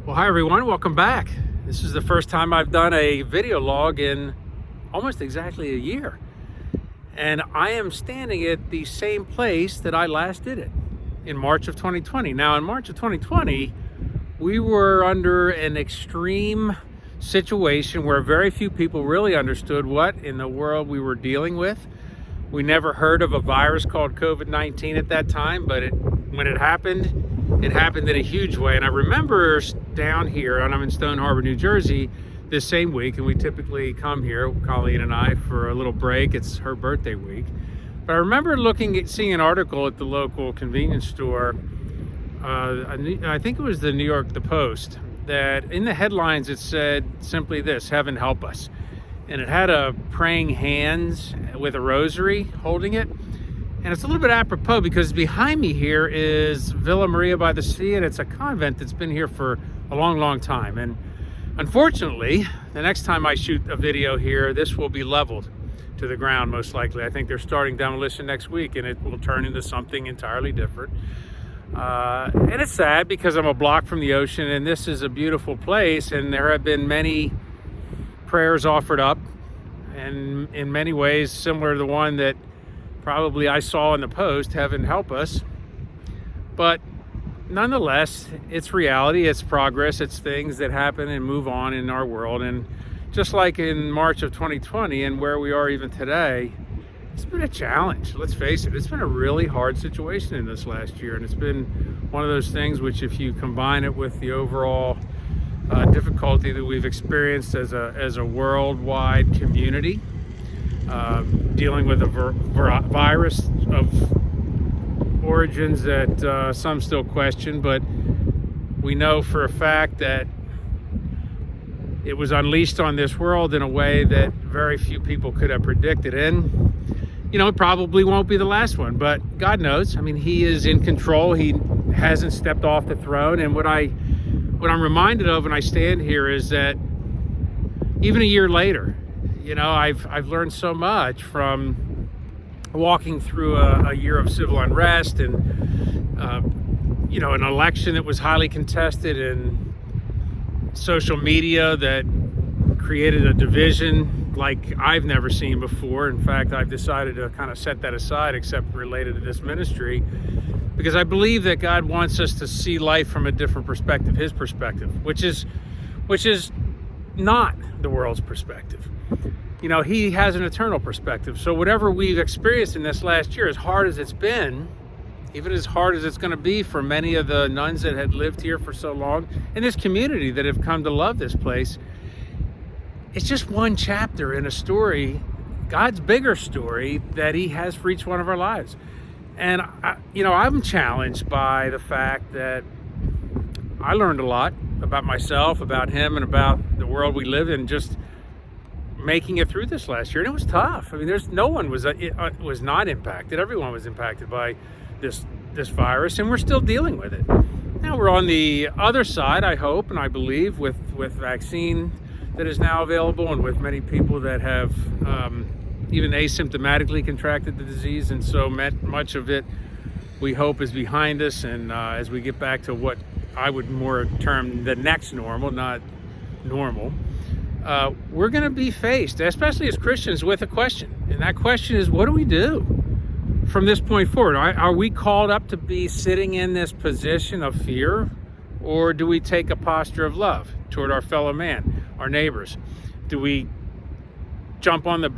Well, hi everyone, welcome back. This is the first time I've done a video log in almost exactly a year. And I am standing at the same place that I last did it in March of 2020. Now, in March of 2020, we were under an extreme situation where very few people really understood what in the world we were dealing with. We never heard of a virus called COVID-19 at that time, but when it happened in a huge way. And I remember down here, and I'm in Stone Harbor, New Jersey, this same week, and we typically come here, Colleen and I, for a little break. It's her birthday week. But I remember seeing an article at the local convenience store, I think it was the Post, that in the headlines it said simply this: "Heaven help us." And it had a praying hands with a rosary holding it. And it's a little bit apropos because behind me here is Villa Maria by the Sea, and it's a convent that's been here for a long, long time. And unfortunately, the next time I shoot a video here, this will be leveled to the ground, most likely. I think they're starting demolition next week, and it will turn into something entirely different. And it's sad because I'm a block from the ocean, and this is a beautiful place, and there have been many prayers offered up, and in many ways similar to the one that probably I saw in the Post, "Heaven help us." But nonetheless, it's reality, it's progress, it's things that happen and move on in our world. And just like in March of 2020 and where we are even today, it's been a challenge. Let's face it, it's been a really hard situation in this last year. And it's been one of those things which, if you combine it with the overall difficulty that we've experienced as a worldwide community, dealing with a virus of origins that some still question, but we know for a fact that it was unleashed on this world in a way that very few people could have predicted. And it probably won't be the last one, but God knows. I mean, He is in control. He hasn't stepped off the throne. And what I'm reminded of when I stand here is that even a year later, I've learned so much from walking through a year of civil unrest and an election that was highly contested, and social media that created a division like I've never seen before. In fact, I've decided to kind of set that aside, except related to this ministry, because I believe that God wants us to see life from a different perspective, His perspective, which is not the world's perspective. He has an eternal perspective. So whatever we've experienced in this last year, as hard as it's been, even as hard as it's going to be for many of the nuns that had lived here for so long, and this community that have come to love this place, it's just one chapter in a story, God's bigger story that He has for each one of our lives. And I'm challenged by the fact that I learned a lot about myself, about Him, and about the world we live in, just making it through this last year. And it was tough. I mean, no one was not impacted. Everyone was impacted by this virus, and we're still dealing with it. Now we're on the other side, I hope and I believe, with vaccine that is now available, and with many people that have even asymptomatically contracted the disease. And so much of it, we hope, is behind us. And as we get back to what I would more term the next normal, not normal, we're going to be faced, especially as Christians, with a question. And that question is, what do we do from this point forward? Are we called up to be sitting in this position of fear, or do we take a posture of love toward our fellow man, our neighbors? Do we jump on the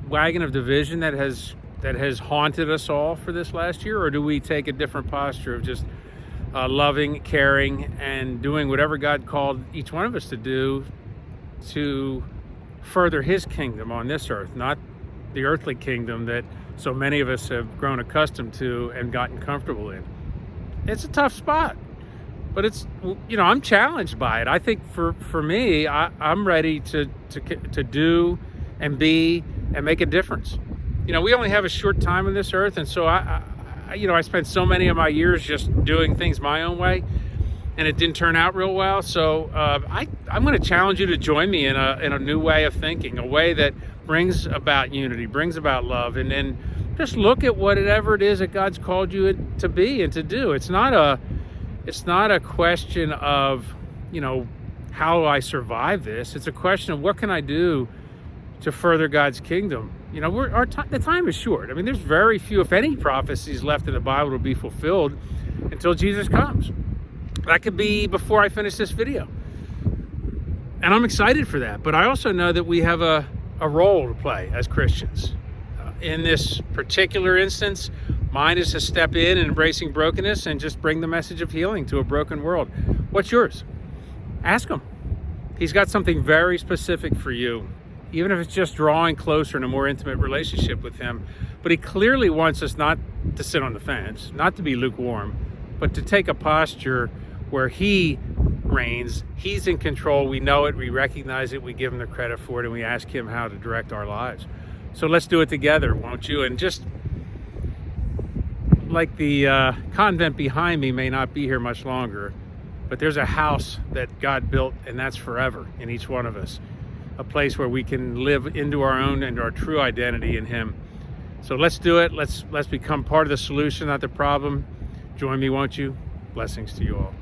wagon of division that has haunted us all for this last year, or do we take a different posture of just loving, caring, and doing whatever God called each one of us to do to further His kingdom on this earth, not the earthly kingdom that so many of us have grown accustomed to and gotten comfortable in? It's a tough spot, but I'm challenged by it. I think for me, I'm ready to do and be and make a difference. We only have a short time on this earth, and so I spent so many of my years just doing things my own way, and it didn't turn out real well. So I'm going to challenge you to join me in a new way of thinking, a way that brings about unity, brings about love, and then just look at whatever it is that God's called you to be and to do. It's not a question of how I survive this. It's a question of what can I do to further God's kingdom. The time is short. I mean, there's very few, if any, prophecies left in the Bible to be fulfilled until Jesus comes. That could be before I finish this video. And I'm excited for that. But I also know that we have a role to play as Christians. In this particular instance, mine is to step in and embracing brokenness and just bring the message of healing to a broken world. What's yours? Ask him. He's got something very specific for you, even if it's just drawing closer in a more intimate relationship with him. But he clearly wants us not to sit on the fence, not to be lukewarm, but to take a posture where he reigns. He's in control. We know it. We recognize it. We give him the credit for it, and we ask him how to direct our lives. So let's do it together, won't you? And just like the convent behind me may not be here much longer, but there's a house that God built, and that's forever in each one of us. A place where we can live into our own and our true identity in him. So let's do it. Let's become part of the solution, not the problem. Join me, won't you? Blessings to you all.